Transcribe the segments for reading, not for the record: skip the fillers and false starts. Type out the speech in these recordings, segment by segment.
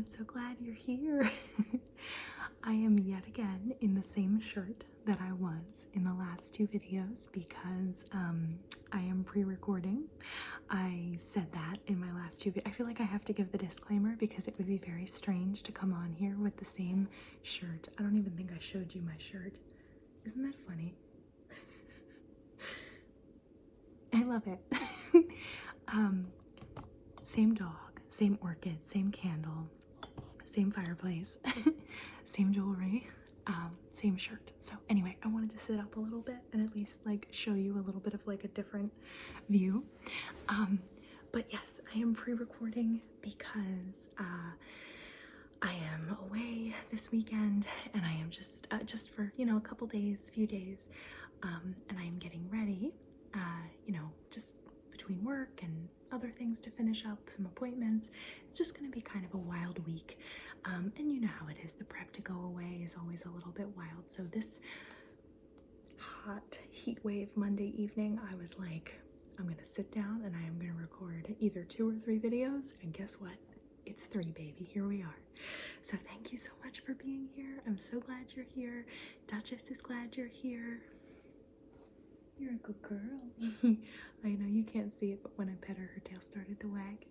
so glad you're here. I am yet again in the same shirt that I was in the last two videos because I am pre-recording. I said that in my last two videos. I feel like I have to give the disclaimer because it would be very strange to come on here with the same shirt. I don't even think I showed you my shirt. Isn't that funny? I love it. Same dog, same orchid, same candle, same fireplace, same jewelry, same shirt. So anyway, I wanted to sit up a little bit and at least like show you a little bit of like a different view. But yes, I am pre-recording because I am away this weekend and I am just for, you know, a couple days, few days, and I am getting ready, you know, just between work and other things to finish up, some appointments. It's just going to be kind of a wild week. And you know how it is. The prep to go away is always a little bit wild. So this hot heat wave Monday evening, I was like, I'm going to sit down and I am going to record either 2 or 3 videos. And guess what? It's 3, baby. Here we are. So thank you so much for being here. I'm so glad you're here. Duchess is glad you're here. You're a good girl. I know you can't see it, but when I pet her, her tail started to wag.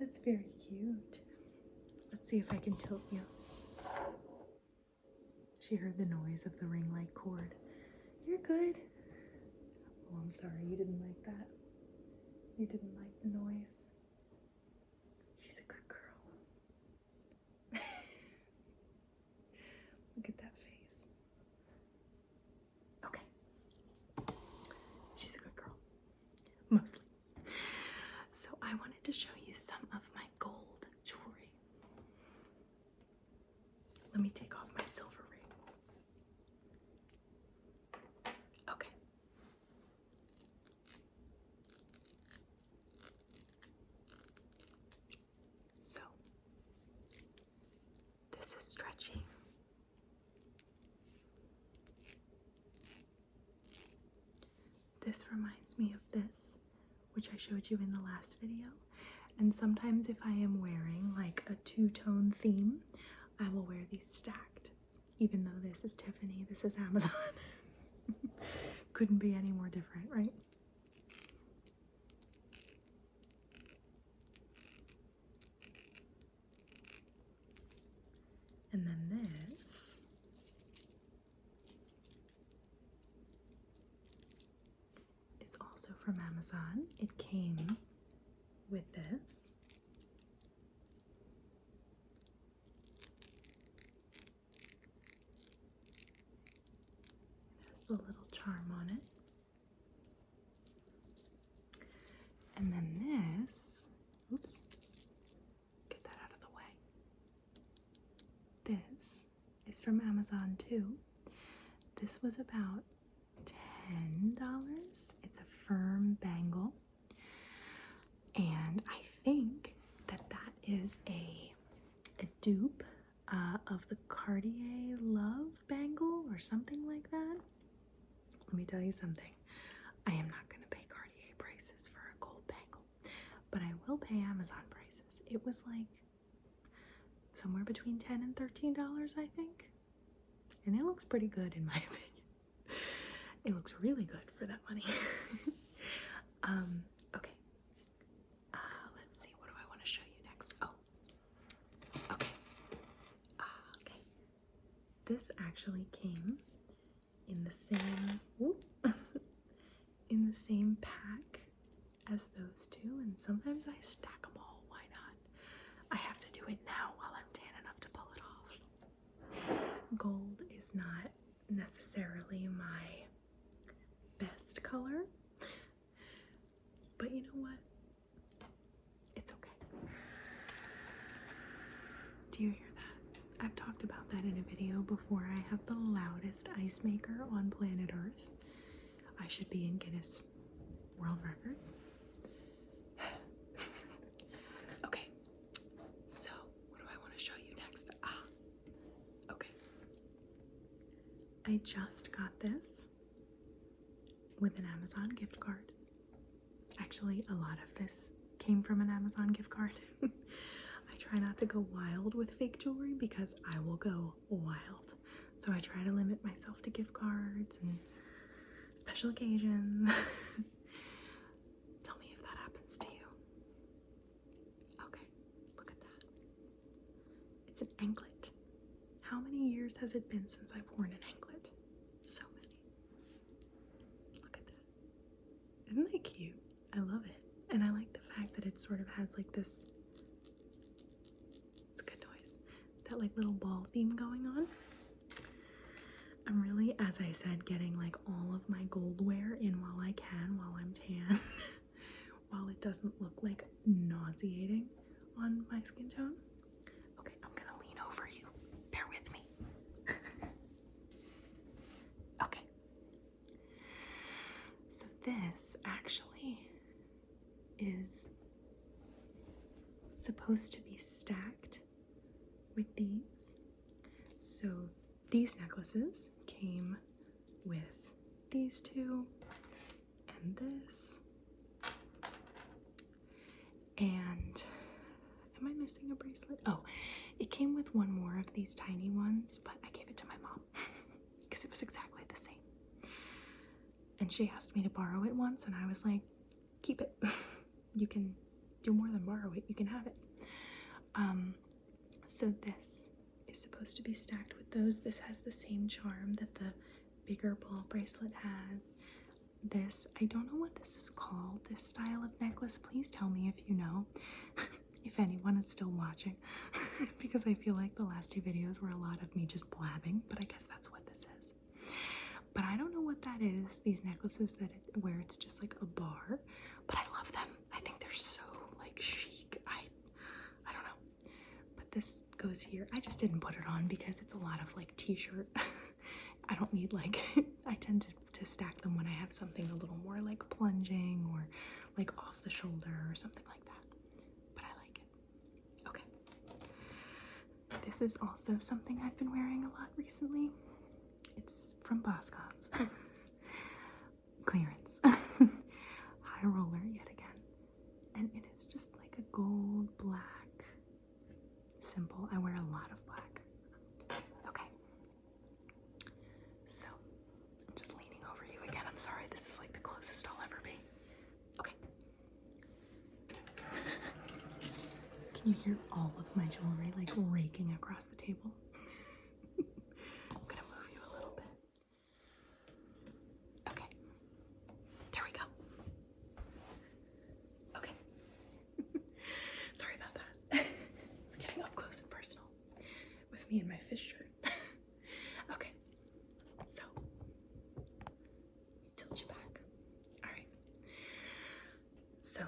That's very cute. Let's see if I can tilt you. She heard the noise of the ring light cord. You're good. Oh, I'm sorry. You didn't like that. You didn't like the noise. She's a good girl. Look at that face. Okay. She's a good girl. Mostly. So I wanted to show you some of my gold jewelry. Let me take off my silver rings. Okay. So this is stretchy. This reminds me of this, which I showed you in the last video. And sometimes if I am wearing like a 2-tone theme, I will wear these stacked. Even though this is Tiffany, this is Amazon. Couldn't be any more different, right? And then this is also from Amazon. It came with this. It has the little charm on it. And then this, oops, get that out of the way. This is from Amazon too. This was about $10. It's a firm bangle. And I think that that is a dupe of the Cartier Love bangle or something like that. Let me tell you something. I am not going to pay Cartier prices for a gold bangle, but I will pay Amazon prices. It was like somewhere between $10 and $13, I think. And it looks pretty good in my opinion. It looks really good for that money. Okay. Let's see, what do I want to show you next? Oh, okay. Okay. This actually came in the same, in the same pack as those two, and sometimes I stack them all. Why not? I have to do it now while I'm tan enough to pull it off. Gold is not necessarily my best color, but you know what? It's okay. Do you hear that? I've talked about that in a video before. I have the loudest ice maker on planet Earth. I should be in Guinness World Records. Okay, so what do I want to show you next? Okay. I just got this with an Amazon gift card. Actually, a lot of this came from an Amazon gift card. I I try not to go wild with fake jewelry because I will go wild. So I try to limit myself to gift cards and special occasions. Tell me if that happens to you. Okay, look at that. It's an anklet. How many years has it been since I've worn an anklet? So many. Look at that. Isn't that cute? I love it. And I like the fact that it sort of has like this, it's good noise, that like little ball theme going on. I'm really, as I said, getting like all of my gold wear in while I can, while I'm tan, while it doesn't look like nauseating on my skin tone. Okay, I'm gonna lean over you. Bear with me. Okay. So this actually is supposed to be stacked with these. So these necklaces came with these two and this. And am I missing a bracelet? Oh, it came with one more of these tiny ones, but I gave it to my mom because it was exactly the same. And she asked me to borrow it once, and I was like, keep it. You can do more than borrow it, you can have it. So this is supposed to be stacked with those. This has the same charm that the bigger ball bracelet has. This, I don't know what this is called, this style of necklace. Please tell me if you know, if anyone is still watching, because I feel like the last two videos were a lot of me just blabbing, but I guess that's what this is. But I don't know what that is, these necklaces where it's just like a bar, but I love them. I think they're so like chic. I don't know. But this goes here. I just didn't put it on because it's a lot of like t-shirt. I don't need like, I tend to stack them when I have something a little more like plunging or like off the shoulder or something like that. But I like it. Okay. This is also something I've been wearing a lot recently. It's from Boscov's. Clearance. High roller yet again. And it is just like a gold, black, simple. I wear a lot of black. Okay. So, I'm just leaning over you again. I'm sorry, this is like the closest I'll ever be. Okay. Can you hear all of my jewelry like raking across the table? I'm gonna move you a little bit. Okay. There we go. Okay. Sorry about that. We're getting up close and personal with me in my fish shirt. Okay. So, tilt you back. All right. So,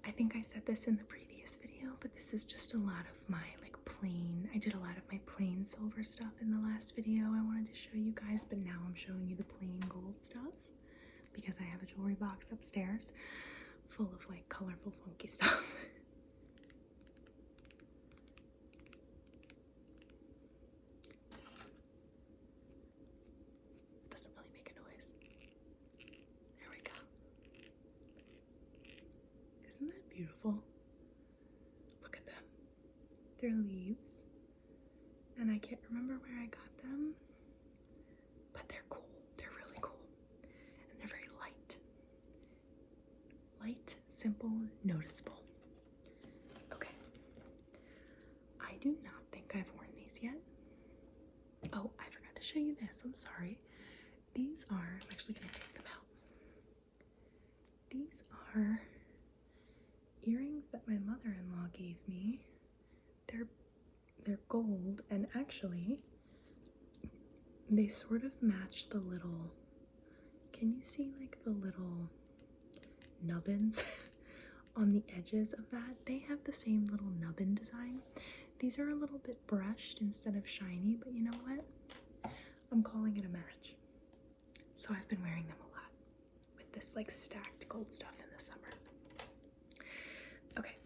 I think I said this in the previous video, but this is just a lot of my like plain, I did a lot of my plain silver stuff in the last video I wanted to show you guys, but now I'm showing you the plain gold stuff because I have a jewelry box upstairs full of like colorful, funky stuff. It doesn't really make a noise. There we go. Isn't that beautiful? Look at them. They're leaves. And I can't remember where I got them, but they're cool. They're really cool. And they're very light. Light, simple, noticeable. Okay. I do not think I've worn these yet. Oh, I forgot to show you this. I'm sorry. These are, I'm actually going to take them out. These are earrings that my mother-in-law gave me. They're gold, and actually they sort of match the little, can you see like the little nubbins on the edges of that? They have the same little nubbin design. These are a little bit brushed instead of shiny, but you know what? I'm calling it a match. So I've been wearing them a lot with this like stacked gold stuff in the summer. Okay.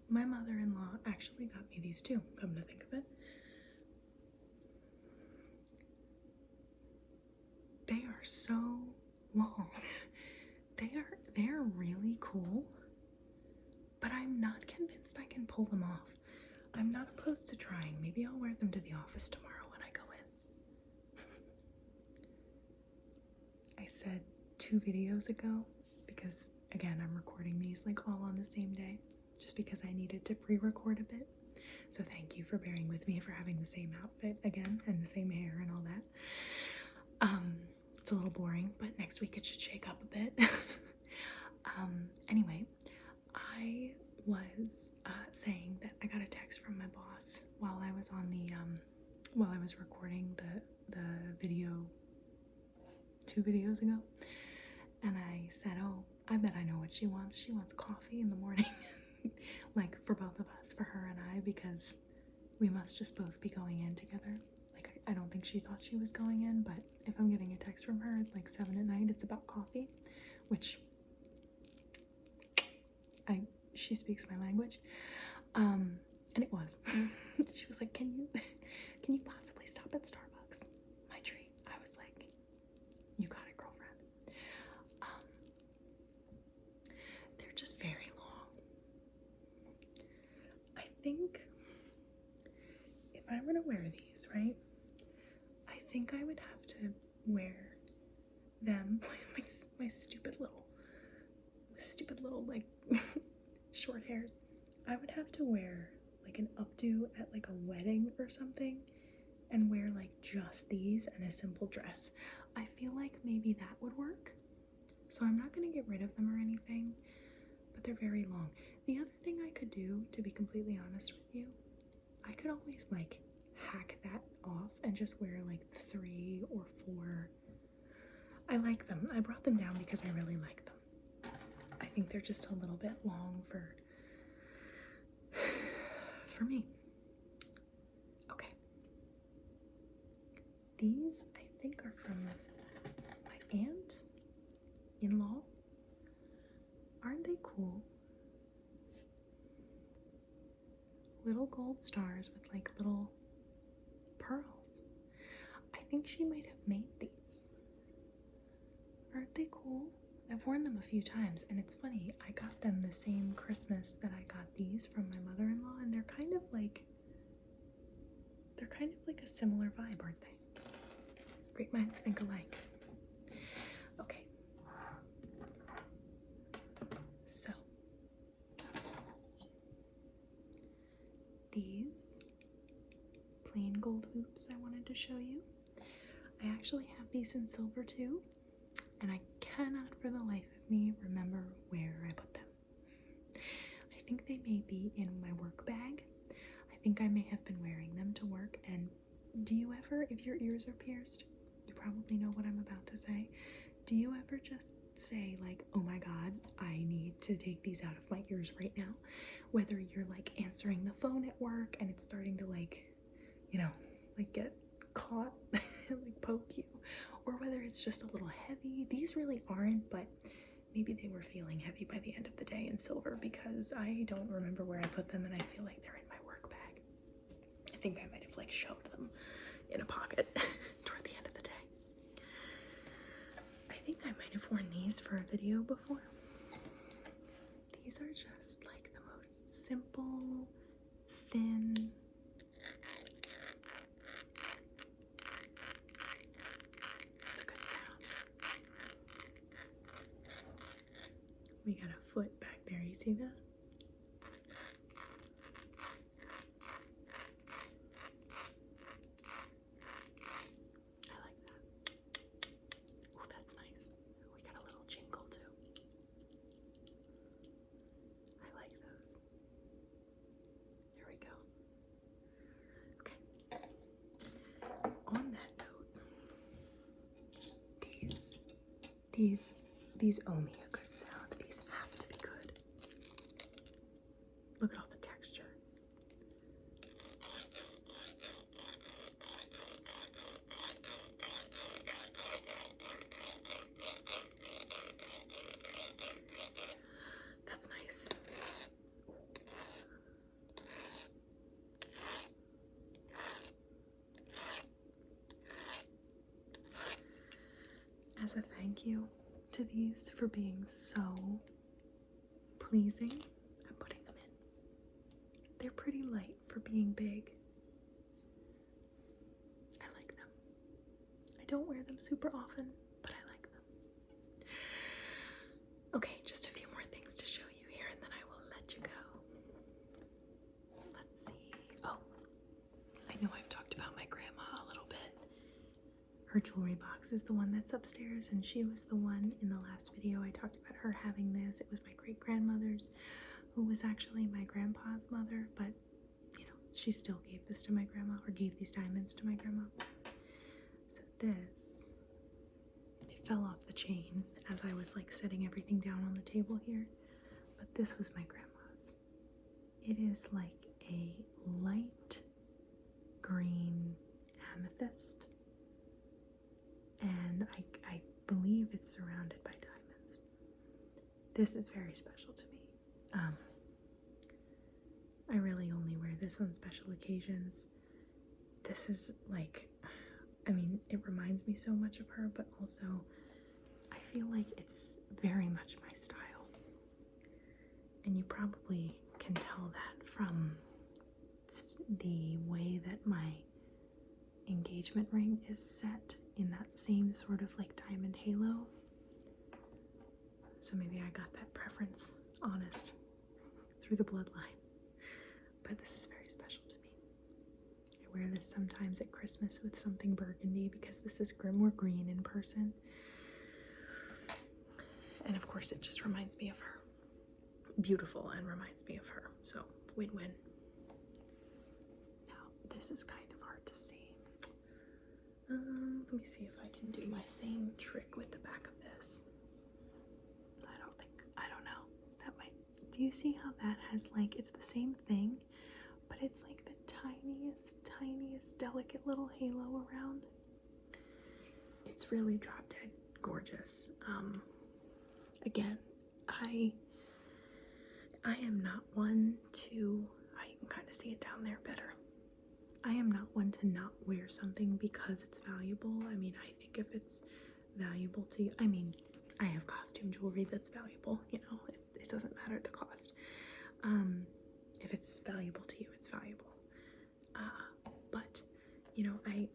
My mother-in-law actually got me these too, come to think of it. They are so long. they're really cool, but I'm not convinced I can pull them off. I'm not opposed to trying. Maybe I'll wear them to the office tomorrow when I go in. I said 2 videos ago because, again, I'm recording these like all on the same day just because I needed to pre-record a bit. So thank you for bearing with me for having the same outfit again and the same hair and all that. It's a little boring, but next week it should shake up a bit. Anyway, I was saying that I got a text from my boss while I was on the while I was recording the video 2 videos ago, and I said, "Oh, I bet I know what she wants. She wants coffee in the morning." Like for both of us, for her and I, because we must just both be going in together. Like I don't think she thought she was going in, but if I'm getting a text from her at like 7 at night, it's about coffee, which she speaks my language. And it was. She was like, can you possibly stop at Starbucks? My treat. I was like, you got it, girlfriend. They're just very long. I think if I were to wear these, right, I think I would have to wear them my stupid little like short hairs. I would have to wear like an updo at like a wedding or something and wear like just these and a simple dress. I feel like maybe that would work. So I'm not gonna get rid of them or anything, but they're very long. The other thing I could do, to be completely honest with you, I could always like hack that off and just wear like 3 or 4. I like them. I brought them down because I really like them. I think they're just a little bit long for me. Okay. These, I think, are from my aunt-in-law. Aren't they cool? Little gold stars with like little pearls. I think she might have made these. Aren't they cool? I've worn them a few times, and it's funny, I got them the same Christmas that I got these from my mother-in-law, and they're kind of like a similar vibe, aren't they? Great minds think alike. Okay. So, these plain gold hoops I wanted to show you. I actually have these in silver too, and I cannot for the life of me remember where I put them. I think they may be in my work bag. I think I may have been wearing them to work. And do you ever, if your ears are pierced, you probably know what I'm about to say, do you ever just say like, oh my god, I need to take these out of my ears right now? Whether you're like answering the phone at work and it's starting to like, you know, like get caught and like poke you, or whether it's just a little heavy. These really aren't, but maybe they were feeling heavy by the end of the day in silver because I don't remember where I put them and I feel like they're in my work bag. I think I might have like shoved them in a pocket toward the end of the day. I think I might have worn these for a video before. These are just like the most simple, thin, it's a good sound. We got a foot back there, you see that? I like that. Oh, that's nice. We got a little jingle too. I like those. There we go. Okay. On that note, these owe me a good sound. These have to be good. Look at all the texture. That's nice. As a thank you to these for being so pleasing. I'm putting them in. They're pretty light for being big. I like them. I don't wear them super often, but I like them. Okay, just a few more things to show you here and then I will let you go. Let's see. Oh, I know I've talked about my grandma a little bit. Her jewelry box is the one that's upstairs, and she was the one in the last video I talked about her having this. It was my great-grandmother's, who was actually my grandpa's mother, but you know, she still gave this to my grandma, or gave these diamonds to my grandma. So this, it fell off the chain as I was like setting everything down on the table here, but this was my grandma's. It is like a light green amethyst, and I believe it's surrounded by diamonds. This is very special to me. I really only wear this on special occasions. This is like, I mean, it reminds me so much of her, but also I feel like it's very much my style. And you probably can tell that from the way that my engagement ring is set in that same sort of like diamond halo. So maybe I got that preference honest through the bloodline. But this is very special to me. I wear this sometimes at Christmas with something burgundy because this is more green in person. And of course it just reminds me of her. Beautiful and reminds me of her. So win-win. Now this is kind of hard to see. Let me see if I can do my same trick with the back of this. I don't know. That might, do you see how that has like, it's the same thing, but it's like the tiniest delicate little halo around. It's really drop dead gorgeous. Again, I am not one to, you can kind of see it down there better. I am not one to not wear something because it's valuable. I mean, I think if it's valuable to you, I mean, I have costume jewelry that's valuable, you know, it doesn't matter the cost. If it's valuable to you, it's valuable. But, you know, I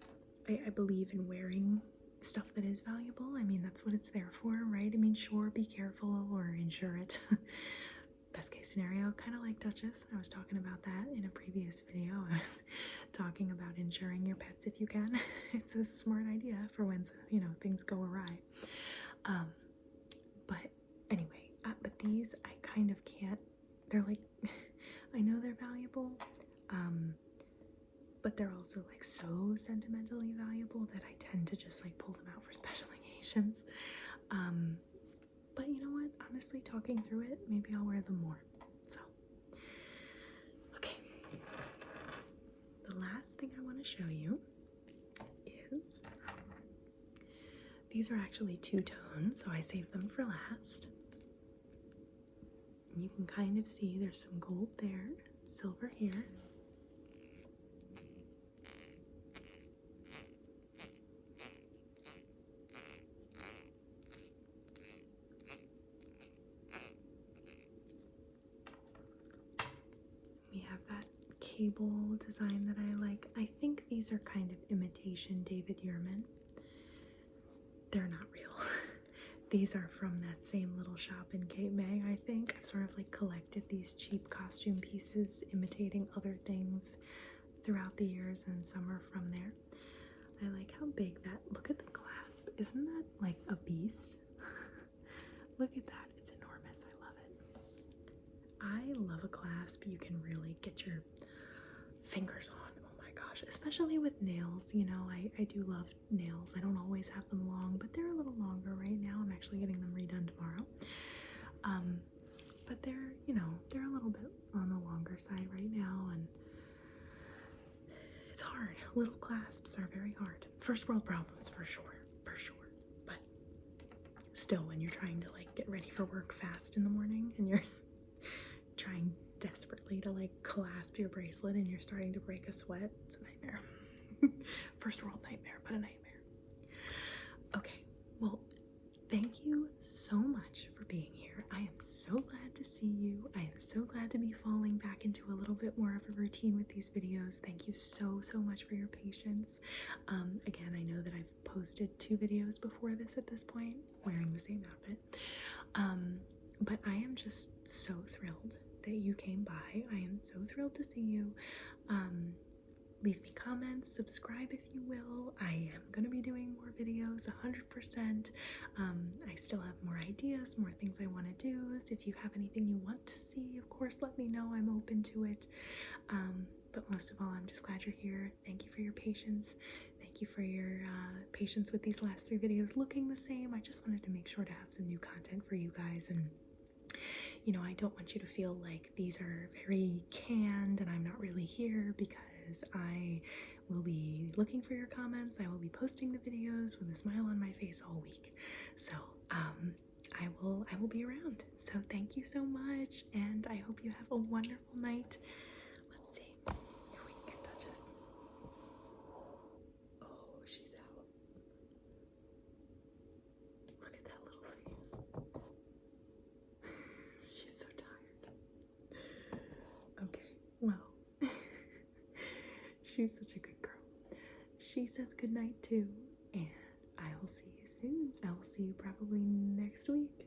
believe in wearing stuff that is valuable. I mean, that's what it's there for, right? I mean, sure, be careful or insure it. Best case scenario, kind of like Duchess. I was talking about that in a previous video. I was talking about insuring your pets if you can. It's a smart idea for when, you know, things go awry. But anyway, but these I kind of can't, they're like, I know they're valuable, but they're also like so sentimentally valuable that I tend to just like pull them out for special occasions. But you know what? Honestly, talking through it, maybe I'll wear them more. So, okay. The last thing I want to show you is, these are actually two-tone, so I saved them for last. You can kind of see there's some gold there, silver here. We have that cable design that I like. I think these are kind of imitation David Yurman. They're not real. These are from that same little shop in Cape May, I think. I've sort of like collected these cheap costume pieces imitating other things throughout the years, and some are from there. I like how big that, look at the clasp. Isn't that like a beast? Look at that, it's enormous, I love it. I love a clasp you can really get your fingers on. Oh my gosh, especially with nails, you know, I do love nails. I don't always have them long, but they're a little longer right now. I'm actually getting them redone tomorrow. But they're, you know, they're a little bit on the longer side right now, and it's hard. Little clasps are very hard. First world problems for sure, but still, when you're trying to like get ready for work fast in the morning and you're trying desperately to like clasp your bracelet and you're starting to break a sweat, it's a nightmare. First world nightmare, but a nightmare. Okay, well, thank you so much for being here. I am so glad to see you. I am so glad to be falling back into a little bit more of a routine with these videos. Thank you so much for your patience. Again, I know that I've posted 2 videos before this at this point, wearing the same outfit. But I am just so thrilled that you came by. I am so thrilled to see you. Leave me comments, subscribe if you will. I am going to be doing more videos 100%. I still have more ideas, more things I want to do. So if you have anything you want to see, of course, let me know. I'm open to it. But most of all, I'm just glad you're here. Thank you for your patience. Thank you for your patience with these last 3 videos looking the same. I just wanted to make sure to have some new content for you guys, and you know, I don't want you to feel like these are very canned and I'm not really here, because I will be looking for your comments. I will be posting the videos with a smile on my face all week. So I will be around. So thank you so much, and I hope you have a wonderful night. Let's see if we can get touches. Oh, she's out. Look at that little face. She's so tired. Okay, well, she's such a good girl. She says good night too, and I will see you soon. I will see you probably next week.